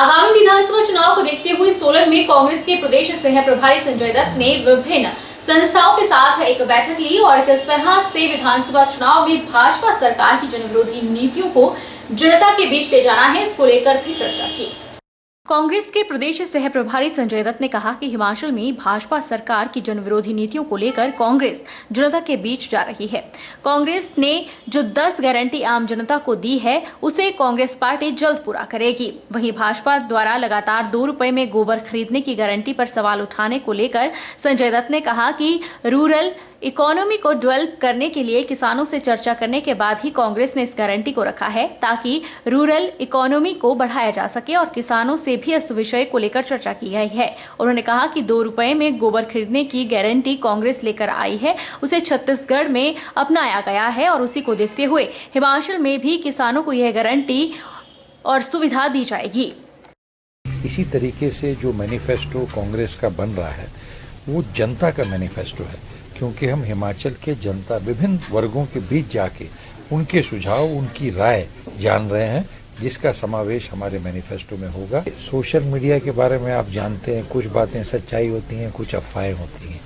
आगामी विधानसभा चुनाव को देखते हुए सोलन में कांग्रेस के प्रदेश सह प्रभारी संजय दत्त ने विभिन्न संस्थाओं के साथ एक बैठक ली और किस तरह से विधानसभा चुनाव में भाजपा सरकार की जनविरोधी नीतियों को जनता के बीच ले जाना है, इसको लेकर भी चर्चा की। कांग्रेस के प्रदेश सह प्रभारी संजय दत्त ने कहा कि हिमाचल में भाजपा सरकार की जनविरोधी नीतियों को लेकर कांग्रेस जनता के बीच जा रही है। कांग्रेस ने जो 10 गारंटी आम जनता को दी है उसे कांग्रेस पार्टी जल्द पूरा करेगी। वहीं भाजपा द्वारा लगातार 2 रुपए में गोबर खरीदने की गारंटी पर सवाल उठाने को लेकर संजय दत्त ने कहा कि रूरल इकोनॉमी को डेवलप करने के लिए किसानों से चर्चा करने के बाद ही कांग्रेस ने इस गारंटी को रखा है ताकि रूरल इकोनॉमी को बढ़ाया जा सके और किसानों से भी इस विषय को लेकर चर्चा की गई है। उन्होंने कहा कि 2 रुपए में गोबर खरीदने की गारंटी कांग्रेस लेकर आई है, उसे छत्तीसगढ़ में अपनाया गया है और उसी को देखते हुए हिमाचल में भी किसानों को यह गारंटी और सुविधा दी जाएगी। इसी तरीके से जो मैनिफेस्टो कांग्रेस का बन रहा है वो जनता का मैनिफेस्टो है, क्योंकि हम हिमाचल के जनता विभिन्न वर्गों के बीच जाके उनके सुझाव, उनकी राय जान रहे हैं, जिसका समावेश हमारे मैनिफेस्टो में होगा। सोशल मीडिया के बारे में आप जानते हैं, कुछ बातें सच्चाई होती हैं, कुछ अफवाहें होती हैं।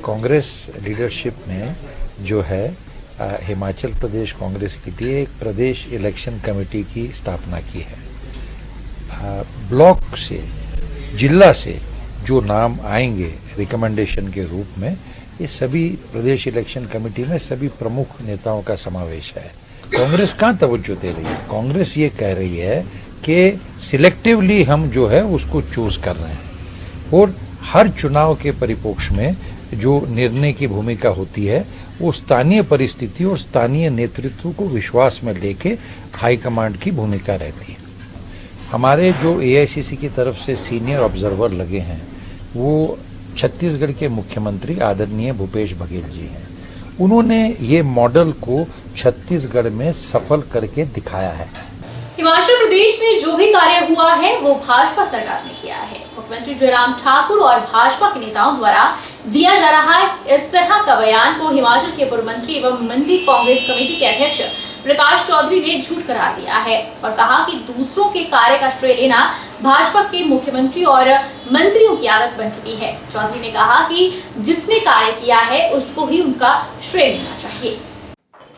कांग्रेस लीडरशिप ने जो है हिमाचल प्रदेश कांग्रेस के लिए एक प्रदेश इलेक्शन कमेटी की स्थापना की है। ब्लॉक से, जिला से जो नाम आएंगे रिकमेंडेशन के रूप में, ये सभी प्रदेश इलेक्शन कमेटी में सभी प्रमुख नेताओं का समावेश है। कांग्रेस कहाँ तवज्जो दे रही है? कांग्रेस ये कह रही है कि सिलेक्टिवली हम जो है उसको चूज कर रहे हैं और हर चुनाव के परिप्रेक्ष्य में जो निर्णय की भूमिका होती है वो स्थानीय परिस्थिति और स्थानीय नेतृत्व को विश्वास में लेके हाईकमांड की भूमिका रहती है। हमारे जो एआईसीसी की तरफ से सीनियर ऑब्जर्वर लगे हैं वो छत्तीसगढ़ के मुख्यमंत्री आदरणीय भूपेश बघेल जी हैं। उन्होंने ये मॉडल को छत्तीसगढ़ में सफल करके दिखाया है। हिमाचल प्रदेश में जो भी कार्य हुआ है वो भाजपा सरकार ने किया है। मुख्यमंत्री जयराम ठाकुर और भाजपा के नेताओं द्वारा दिया जा रहा है इस तरह का बयान को हिमाचल के पूर्व मंत्री एवं मंडी कांग्रेस कमेटी के अध्यक्ष प्रकाश चौधरी ने झूठ करार दिया है और कहा कि दूसरों के कार्य का श्रेय लेना भाजपा के मुख्यमंत्री और मंत्रियों की आदत बन चुकी है। चौधरी ने कहा कि जिसने कार्य किया है उसको ही उनका श्रेय मिलना चाहिए।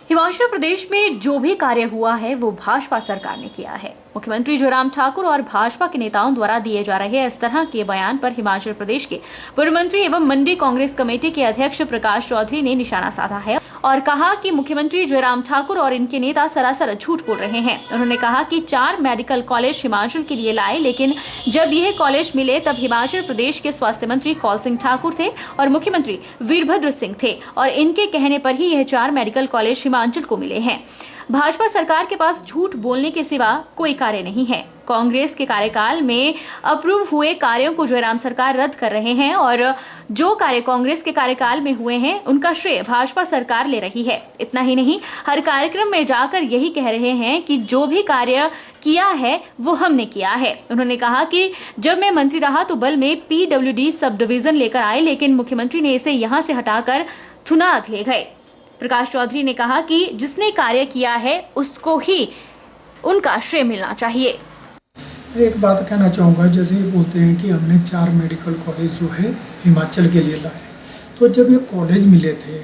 हिमाचल प्रदेश में जो भी कार्य हुआ है वो भाजपा सरकार ने किया है। मुख्यमंत्री जयराम ठाकुर और भाजपा के नेताओं द्वारा दिए जा रहे इस तरह के बयान पर हिमाचल प्रदेश के पूर्व मंत्री एवं मंडी कांग्रेस कमेटी के अध्यक्ष प्रकाश चौधरी ने निशाना साधा है और कहा कि मुख्यमंत्री जयराम ठाकुर और इनके नेता सरासर झूठ बोल रहे हैं। उन्होंने कहा कि 4 मेडिकल कॉलेज हिमाचल के लिए लाए, लेकिन जब यह कॉलेज मिले तब हिमाचल प्रदेश के स्वास्थ्य मंत्री कौल सिंह ठाकुर थे और मुख्यमंत्री वीरभद्र सिंह थे और इनके कहने पर ही यह 4 मेडिकल कॉलेज हिमाचल को मिले हैं। भाजपा सरकार के पास झूठ बोलने के सिवा कोई कार्य नहीं है। कांग्रेस के कार्यकाल में अप्रूव हुए कार्यों को जयराम सरकार रद्द कर रहे हैं और जो कार्य कांग्रेस के कार्यकाल में हुए हैं उनका श्रेय भाजपा सरकार ले रही है। इतना ही नहीं, हर कार्यक्रम में जाकर यही कह रहे हैं कि जो भी कार्य किया है वो हमने किया है। उन्होंने कहा कि जब मैं मंत्री रहा तो बल में PWD सब डिवीजन लेकर आए, लेकिन मुख्यमंत्री ने इसे यहाँ से हटाकर थुनाग ले गए। प्रकाश चौधरी ने कहा कि जिसने कार्य किया है उसको ही उनका श्रेय मिलना चाहिए। एक बात कहना चाहूँगा, जैसे ये बोलते हैं कि हमने 4 मेडिकल कॉलेज जो है हिमाचल के लिए लाए, तो जब ये कॉलेज मिले थे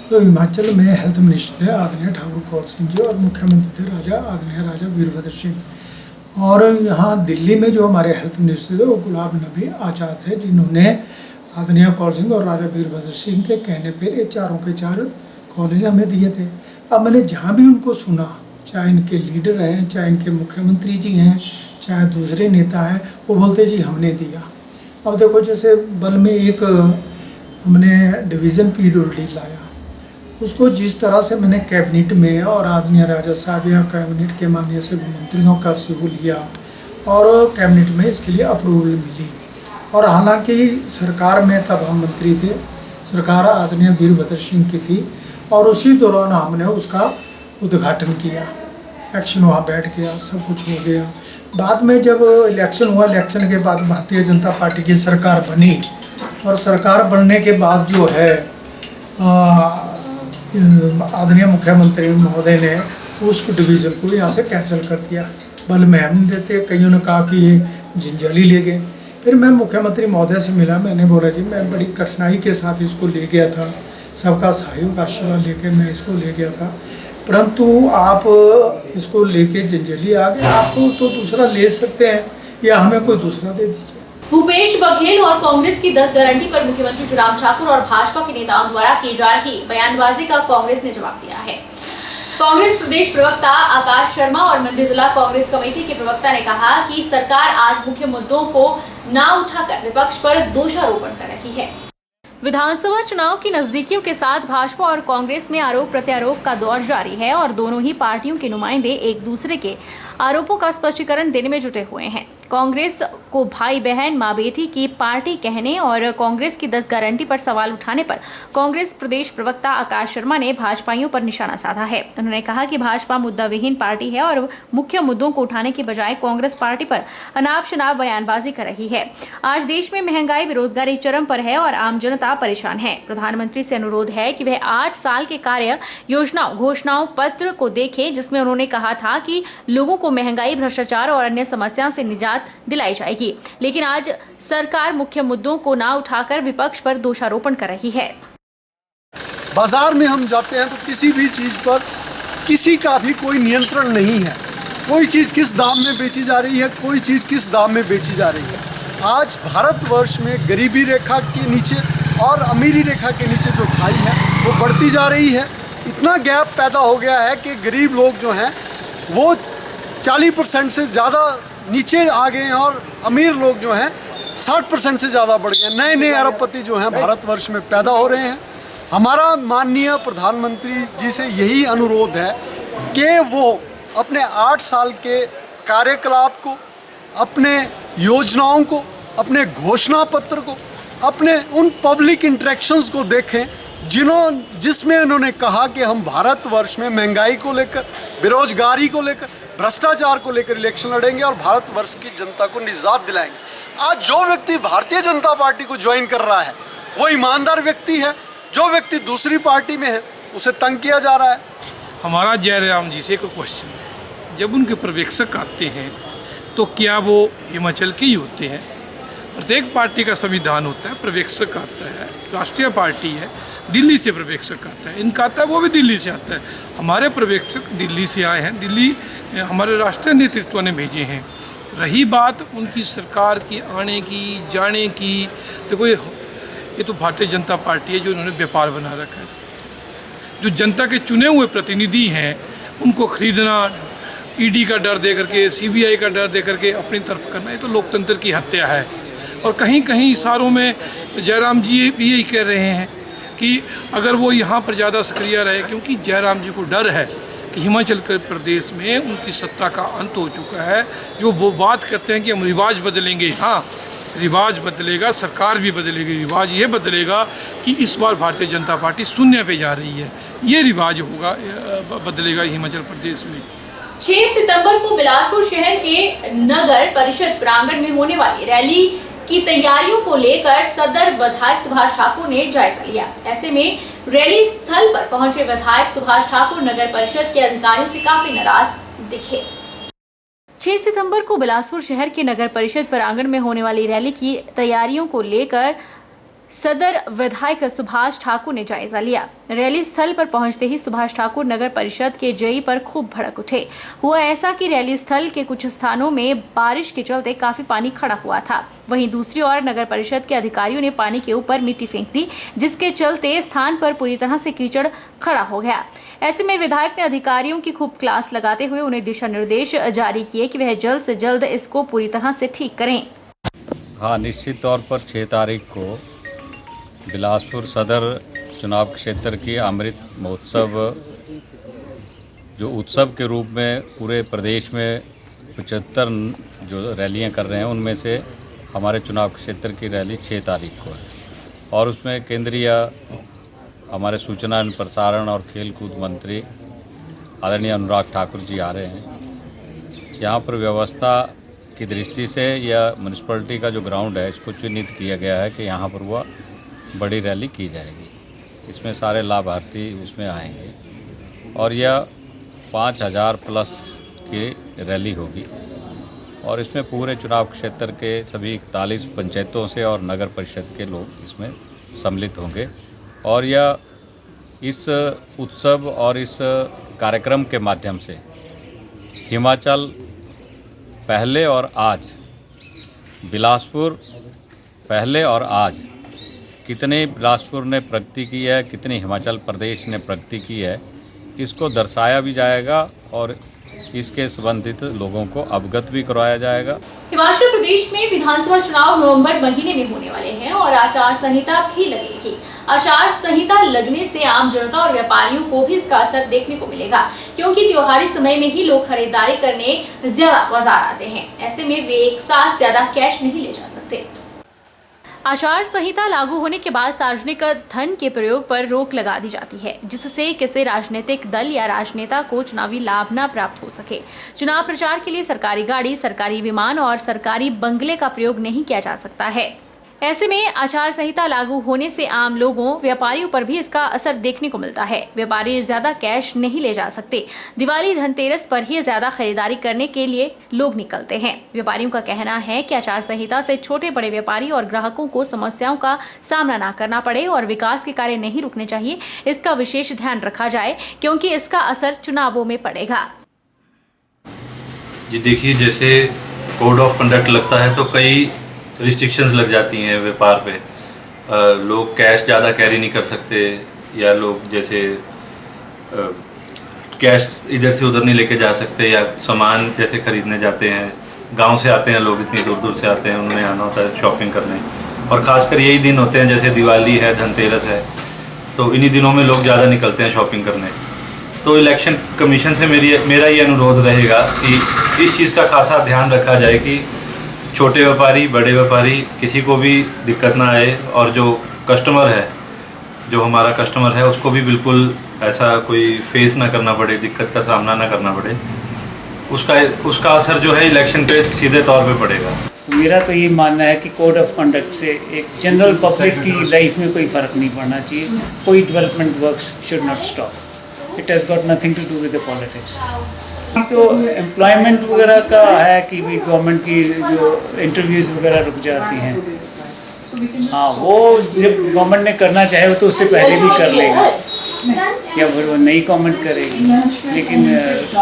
तो हिमाचल में हेल्थ मिनिस्टर थे आदरणीय ठाकुर कौल सिंह जी और मुख्यमंत्री थे आदरणीय राजा वीरभद्र सिंह। और यहाँ दिल्ली में जो हमारे हेल्थ मिनिस्टर थे वो गुलाम नबी आज़ाद थे, जिन्होंने आदरणीय कौल सिंह और राजा वीरभद्र सिंह के कहने पर ये चारों के 4 कॉलेज हमें दिए थे। अब मैंने जहाँ भी उनको सुना, चाहे इनके लीडर हैं, चाहे इनके मुख्यमंत्री जी हैं, चाहे दूसरे नेता हैं, वो बोलते जी हमने दिया। अब देखो, जैसे बल में एक हमने डिवीज़न PWD लाया, उसको जिस तरह से मैंने कैबिनेट में और आदरणीय राजा साहब या कैबिनेट के माननीय से मंत्रियों का सहयोग लिया और कैबिनेट में इसके लिए अप्रूवल मिली। और हालांकि सरकार में तब हम मंत्री थे, सरकार आदरणीय वीरभद्र सिंह की थी और उसी दौरान हमने उसका उद्घाटन किया, एक्शन वहाँ बैठ गया, सब कुछ हो गया। बाद में जब इलेक्शन हुआ, इलेक्शन के बाद भारतीय जनता पार्टी की सरकार बनी और सरकार बनने के बाद जो है आदरणीय मुख्यमंत्री महोदय ने उस डिवीज़न को यहाँ से कैंसिल कर दिया। बल में हम देते। कईयों ने कहा कि ये जंजैली ले गए। फिर मैं मुख्यमंत्री महोदय से मिला, मैंने बोला जी मैं बड़ी कठिनाई के साथ इसको ले गया था, सबका सहयोग आशीर्वाद लेकर मैं इसको ले गया था, परंतु आप इसको लेके जंजैली आ गए, आपको तो दूसरा ले सकते हैं या हमें कोई दूसरा दे दीजिए। भूपेश बघेल और कांग्रेस की 10 गारंटी पर मुख्यमंत्री जयराम ठाकुर और भाजपा के नेताओं द्वारा की जा रही बयानबाजी का कांग्रेस ने जवाब दिया है। कांग्रेस प्रदेश प्रवक्ता आकाश शर्मा और मंडी जिला कांग्रेस कमेटी के प्रवक्ता ने कहा कि सरकार आज मुख्य मुद्दों को ना उठाकर विपक्ष पर दोषारोपण कर रही है। विधानसभा चुनाव की नजदीकियों के साथ भाजपा और कांग्रेस में आरोप प्रत्यारोप का दौर जारी है और दोनों ही पार्टियों के नुमाइंदे एक दूसरे के आरोपों का स्पष्टीकरण देने में जुटे हुए हैं। कांग्रेस को भाई बहन मां बेटी की पार्टी कहने और कांग्रेस की 10 गारंटी पर सवाल उठाने पर कांग्रेस प्रदेश प्रवक्ता आकाश शर्मा ने भाजपाइयों पर निशाना साधा है। उन्होंने कहा कि भाजपा मुद्दा विहीन पार्टी है और मुख्य मुद्दों को उठाने के बजाय कांग्रेस पार्टी पर अनाप शनाप बयानबाजी कर रही है। आज देश में महंगाई बेरोजगारी चरम पर है और आम जनता परेशान है। प्रधानमंत्री से अनुरोध है कि वह 8 साल के कार्य योजनाओं घोषणाओं पत्र को देखें, जिसमें उन्होंने कहा था कि लोगों को महंगाई, भ्रष्टाचार और अन्य समस्याओं से निजात दिलाई जाएगी, लेकिन आज सरकार मुख्य मुद्दों को ना उठाकर विपक्ष पर दोषारोपण कर रही है। बाजार में हम जाते हैं तो किसी भी चीज पर किसी का भी कोई नियंत्रण नहीं है। कोई चीज किस दाम में बेची जा रही है, कोई चीज किस दाम में बेची जा रही है। आज भारतवर्ष में गरीबी रेखा के नीचे और अमीरी रेखा के नीचे जो खाई है वो बढ़ती जा रही है। इतना गैप पैदा हो गया है कि गरीब लोग जो हैं वो 40% से ज़्यादा नीचे आ गए हैं और अमीर लोग जो हैं 60% से ज़्यादा बढ़ गए। नए नए अरबपति जो हैं भारतवर्ष में पैदा हो रहे हैं। हमारा माननीय प्रधानमंत्री जी से यही अनुरोध है कि वो अपने 8 साल के कार्यकलाप को, अपने योजनाओं को, अपने घोषणा पत्र को, अपने उन पब्लिक इंटरेक्शंस को देखें जिसमें उन्होंने कहा कि हम भारतवर्ष में महंगाई को लेकर, बेरोजगारी को लेकर, भ्रष्टाचार को लेकर इलेक्शन लड़ेंगे और भारतवर्ष की जनता को निजात दिलाएंगे। आज जो व्यक्ति भारतीय जनता पार्टी को ज्वाइन कर रहा है वो ईमानदार व्यक्ति है, जो व्यक्ति दूसरी पार्टी में है उसे तंग किया जा रहा है। हमारा जयराम जी से एक क्वेश्चन है, जब उनके पर्यवेक्षक आते हैं तो क्या वो हिमाचल के ही होते हैं? प्रत्येक पार्टी का संविधान होता है, पर्यवेक्षक आता है, राष्ट्रीय पार्टी है, दिल्ली से पर्यवेक्षक आता है, इनका आता है वो भी दिल्ली से आता है। हमारे पर्यवेक्षक दिल्ली से आए हैं, दिल्ली हमारे राष्ट्रीय नेतृत्व ने भेजे हैं। रही बात उनकी सरकार की आने की जाने की, देखो ये तो भारतीय जनता पार्टी है जो उन्होंने व्यापार बना रखा है। जो जनता के चुने हुए प्रतिनिधि हैं उनको खरीदना, ईडी का डर दे करके, सीबीआई का डर दे करके अपनी तरफ करना, ये तो लोकतंत्र की हत्या है। और कहीं कहीं इशारों में जयराम जी भी यही कह रहे हैं कि अगर वो यहाँ पर ज़्यादा सक्रिय रहे, क्योंकि जयराम जी को डर है कि हिमाचल प्रदेश में उनकी सत्ता का अंत हो चुका है। जो वो बात करते हैं कि हम रिवाज बदलेंगे, हाँ रिवाज बदलेगा, सरकार भी बदलेगी। रिवाज ये बदलेगा कि इस बार भारतीय जनता पार्टी शून्य पे जा रही है, ये रिवाज होगा, बदलेगा हिमाचल प्रदेश में। 6 सितंबर को बिलासपुर शहर के नगर परिषद प्रांगण में होने वाली रैली की तैयारियों को लेकर सदर विधायक सुभाष ठाकुर ने जायजा लिया। ऐसे में रैली स्थल पर पहुंचे विधायक सुभाष ठाकुर नगर परिषद के अधिकारियों से काफी नाराज दिखे। 6 सितंबर को बिलासपुर शहर के नगर परिषद प्रांगण में होने वाली रैली की तैयारियों को लेकर सदर विधायक सुभाष ठाकुर ने जायजा लिया। रैली स्थल पर पहुंचते ही सुभाष ठाकुर नगर परिषद के जेई पर खूब भड़क उठे। हुआ ऐसा कि रैली स्थल के कुछ स्थानों में बारिश के चलते काफी पानी खड़ा हुआ था। वहीं दूसरी ओर नगर परिषद के अधिकारियों ने पानी के ऊपर मिट्टी फेंक दी, जिसके चलते स्थान पर पूरी तरह से कीचड़ खड़ा हो गया। ऐसे में विधायक ने अधिकारियों की खूब क्लास लगाते हुए उन्हें दिशा निर्देश जारी किए कि वह जल्द से जल्द इसको पूरी तरह से ठीक करें। हाँ, निश्चित तौर पर 6 तारीख को बिलासपुर सदर चुनाव क्षेत्र की अमृत महोत्सव जो उत्सव के रूप में पूरे प्रदेश में 75 जो रैलियां कर रहे हैं, उनमें से हमारे चुनाव क्षेत्र की रैली 6 तारीख को है और उसमें केंद्रीय हमारे सूचना एवं प्रसारण और खेल कूद मंत्री आदरणीय अनुराग ठाकुर जी आ रहे हैं। यहाँ पर व्यवस्था की दृष्टि से यह म्यूनिसिपैलिटी का जो ग्राउंड है इसको चिन्हित किया गया है कि यहाँ पर वह बड़ी रैली की जाएगी। इसमें सारे लाभार्थी उसमें आएंगे और यह 5000 प्लस की रैली होगी और इसमें पूरे चुनाव क्षेत्र के सभी 41 पंचायतों से और नगर परिषद के लोग इसमें सम्मिलित होंगे और यह इस उत्सव और इस कार्यक्रम के माध्यम से हिमाचल पहले और आज, बिलासपुर पहले और आज कितने बिलासपुर ने प्रगति की है, कितनी हिमाचल प्रदेश ने प्रगति की है, इसको दर्शाया भी जाएगा और इसके संबंधित लोगों को अवगत भी करवाया जाएगा। हिमाचल प्रदेश में विधानसभा चुनाव नवंबर महीने में होने वाले हैं और आचार संहिता भी लगेगी। आचार संहिता लगने से आम जनता और व्यापारियों को भी इसका असर देखने को मिलेगा, क्योंकि त्योहारी समय में ही लोग खरीदारी करने ज्यादा बाजार आते हैं। ऐसे में वे एक साथ ज्यादा कैश नहीं ले जा सकते। आचार संहिता लागू होने के बाद सार्वजनिक धन के प्रयोग पर रोक लगा दी जाती है, जिससे किसी राजनीतिक दल या राजनेता को चुनावी लाभ न प्राप्त हो सके। चुनाव प्रचार के लिए सरकारी गाड़ी, सरकारी विमान और सरकारी बंगले का प्रयोग नहीं किया जा सकता है। ऐसे में आचार संहिता लागू होने से आम लोगों, व्यापारियों पर भी इसका असर देखने को मिलता है। व्यापारी ज्यादा कैश नहीं ले जा सकते। दिवाली, धनतेरस पर ही ज्यादा खरीदारी करने के लिए लोग निकलते हैं। व्यापारियों का कहना है कि आचार संहिता से छोटे बड़े व्यापारी और ग्राहकों को समस्याओं का सामना न करना पड़े और विकास के कार्य नहीं रुकने चाहिए। इसका विशेष ध्यान रखा जाए, क्योंकि इसका असर चुनावों में पड़ेगा। ये देखिए, जैसे कोड ऑफ कंडक्ट लगता है तो कई रिस्ट्रिक्शंस लग जाती हैं व्यापार पे। लोग कैश ज़्यादा कैरी नहीं कर सकते, या लोग जैसे कैश इधर से उधर नहीं लेके जा सकते, या सामान जैसे खरीदने जाते हैं, गांव से आते हैं लोग, इतनी दूर दूर से आते हैं, उन्हें आना होता है शॉपिंग करने, और ख़ासकर यही दिन होते हैं जैसे दिवाली है, धनतेरस है, तो इन्हीं दिनों में लोग ज़्यादा निकलते हैं शॉपिंग करने। तो इलेक्शन कमीशन से मेरा ये अनुरोध रहेगा कि इस चीज़ का खासा ध्यान रखा जाए कि छोटे व्यापारी, बड़े व्यापारी, किसी को भी दिक्कत ना आए, और जो कस्टमर है, जो हमारा कस्टमर है, उसको भी बिल्कुल ऐसा कोई फेस ना करना पड़े, दिक्कत का सामना ना करना पड़े। उसका असर जो है इलेक्शन पे सीधे तौर पे पड़ेगा। मेरा तो ये मानना है कि कोड ऑफ कंडक्ट से एक जनरल पब्लिक की लाइफ में कोई फ़र्क नहीं पड़ना चाहिए। कोई development works should not stop. It has got nothing to do with the politics. तो एम्प्लॉयमेंट वगैरह का है कि भाई गवर्नमेंट की जो इंटरव्यूज़ वगैरह रुक जाती हैं, हाँ, वो जब गवर्नमेंट ने करना चाहे तो उससे पहले भी कर लेगा, या फिर वो नई गवर्नमेंट करेगी। लेकिन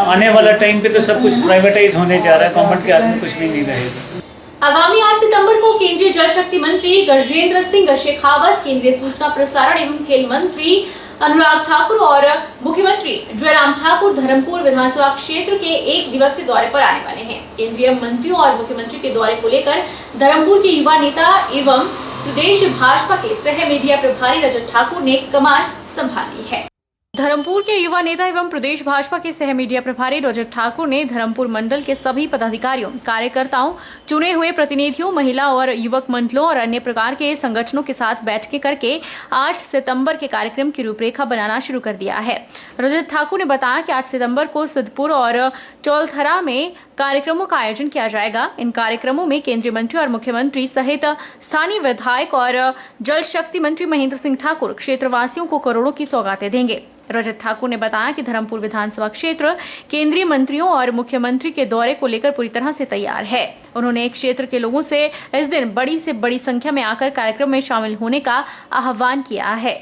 आने वाला टाइम पे तो सब कुछ प्राइवेटाइज होने जा रहा है, गवर्नमेंट के हाथ में कुछ भी नहीं रहेगा। आगामी 8 सितंबर को केंद्रीय जल शक्ति मंत्री गजेंद्र सिंह शेखावत, केंद्रीय सूचना प्रसारण एवं खेल मंत्री अनुराग ठाकुर और मुख्यमंत्री जयराम ठाकुर धर्मपुर विधानसभा क्षेत्र के 1 दिवसीय दौरे पर आने वाले हैं। केंद्रीय मंत्रियों और मुख्यमंत्री के दौरे को लेकर धर्मपुर के युवा नेता एवं प्रदेश भाजपा के सह मीडिया प्रभारी रजत ठाकुर ने कमान संभाली है। धर्मपुर के युवा नेता एवं प्रदेश भाजपा के सह मीडिया प्रभारी रजत ठाकुर ने धर्मपुर मंडल के सभी पदाधिकारियों, कार्यकर्ताओं, चुने हुए प्रतिनिधियों, महिला और युवक मंडलों और अन्य प्रकार के संगठनों के साथ बैठकें करके 8 सितंबर के कार्यक्रम की रूपरेखा बनाना शुरू कर दिया है। रजत ठाकुर ने बताया कि 8 सितंबर को सिद्धपुर और चौलथरा में कार्यक्रमों का आयोजन किया जाएगा। इन कार्यक्रमों में केंद्रीय मंत्री और मुख्यमंत्री सहित स्थानीय विधायक और जल शक्ति मंत्री महेंद्र सिंह ठाकुर क्षेत्रवासियों को करोड़ों की सौगातें देंगे। रजत ठाकुर ने बताया कि धर्मपुर विधानसभा क्षेत्र केंद्रीय मंत्रियों और मुख्यमंत्री के दौरे को लेकर पूरी तरह से तैयार है। उन्होंने क्षेत्र के लोगों से इस दिन बड़ी से बड़ी संख्या में आकर कार्यक्रम में शामिल होने का आह्वान किया है।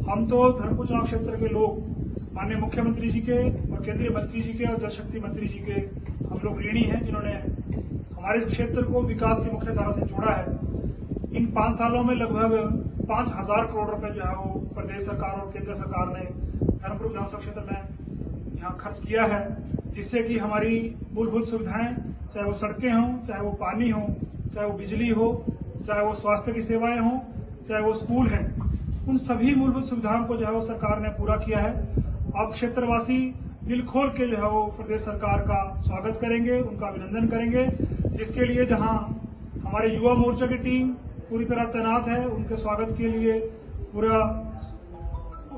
हम तो धर्मपुर चुनाव क्षेत्र के लोग माननीय मुख्यमंत्री जी के और केंद्रीय मंत्री जी के और जल शक्ति मंत्री जी के हम लोग ऋणी हैं, जिन्होंने हमारे इस क्षेत्र को विकास की मुख्य धारा से जोड़ा है। इन 5 सालों में लगभग 5,000 करोड़ रुपए जो है वो प्रदेश सरकार और केंद्र सरकार ने धर्मपुर विधानसभा क्षेत्र में यहाँ खर्च किया है, जिससे कि हमारी मूलभूत सुविधाएं, चाहे वो सड़कें हों, चाहे वो पानी हो, चाहे वो बिजली हो, चाहे वो स्वास्थ्य की सेवाएं हों, चाहे वो स्कूल हैं, उन सभी मूलभूत सुविधाओं को जो है वो सरकार ने पूरा किया है। अब क्षेत्रवासी दिल खोल के जो है वो प्रदेश सरकार का स्वागत करेंगे, उनका अभिनंदन करेंगे, जिसके लिए जहां हमारे युवा मोर्चा की टीम पूरी तरह तैनात है, उनके स्वागत के लिए पूरा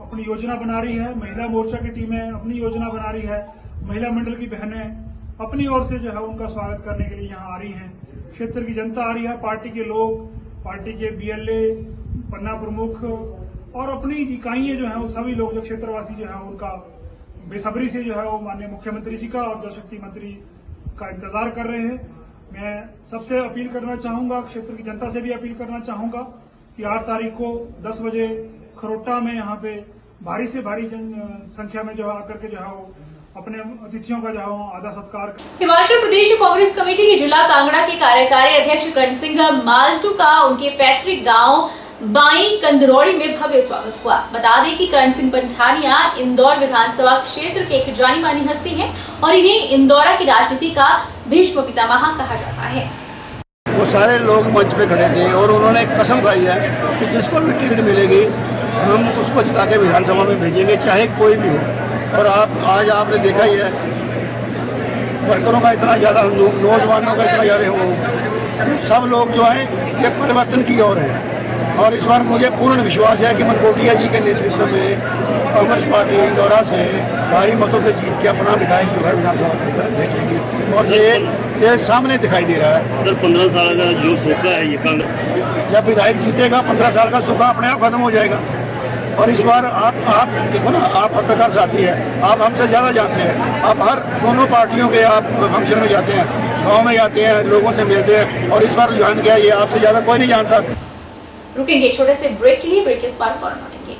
अपनी योजना बना रही है। महिला मोर्चा की टीमें अपनी योजना बना रही है। महिला मंडल की बहनें अपनी ओर से जो है उनका स्वागत करने के लिए यहाँ आ रही हैं। क्षेत्र की जनता आ रही है, पार्टी के लोग, पार्टी के BLA, पन्ना प्रमुख और अपनी इकाइयां जो है वो सभी लोग जो क्षेत्रवासी जो है उनका बेसब्री से जो है वो माननीय मुख्यमंत्री जी का और जल शक्ति मंत्री का इंतजार कर रहे हैं। मैं सबसे अपील करना चाहूंगा, क्षेत्र की जनता से भी अपील करना चाहूंगा कि 8 तारीख को 10 बजे खरोटा में यहाँ पे भारी से भारी संख्या में जो है आकर के जो है वो अपने अतिथियों का जो है आदर सत्कार। हिमाचल प्रदेश कांग्रेस कमेटी के जिला कांगड़ा के कार्यकारी अध्यक्ष कर्ण सिंह मालटू का उनके पैतृक गांव बाई कंदरौड़ी में भव्य स्वागत हुआ। बता दें कि कर्ण सिंह पंठानिया इंदौर विधानसभा क्षेत्र के एक जानी मानी हस्ती हैं और इन्हें इंदौरा की राजनीति का भीष्म पितामह कहा जाता है। वो सारे लोग मंच पे खड़े थे और उन्होंने कसम खाई है कि जिसको भी टिकट मिलेगी हम उसको जिता के विधानसभा में भेजेंगे, चाहे कोई भी हो। और आज आपने देखा ही है वर्करों का इतना ज़्यादा, नौजवानों का इतना ज़्यादा हो, ये सब लोग जो हैं ये परिवर्तन की ओर हैं। और इस बार मुझे पूर्ण विश्वास है कि मनकोटिया जी के नेतृत्व में कांग्रेस पार्टी इंदौरा से भारी मतों से जीत के अपना विधायक जो है विधानसभा के अंदर भेजेगी। और ये सामने दिखाई दे रहा है। सर 15 साल का जो सूखा है ये कांग्रेस, जब विधायक जीतेगा 15 साल का सूखा अपने आप खत्म हो जाएगा। और इस बार आप देखो ना, आप पत्रकार साथी है, आप हमसे ज़्यादा जानते हैं। आप हर दोनों पार्टियों के आप फंक्शन में जाते हैं, गाँव में जाते हैं, लोगों से मिलते हैं। और इस बार जान गया ये आपसे ज़्यादा कोई नहीं जानता। रुकेंगे छोटे से ब्रेक के लिए, ब्रेक के इस बार फौरन लौटेंगे।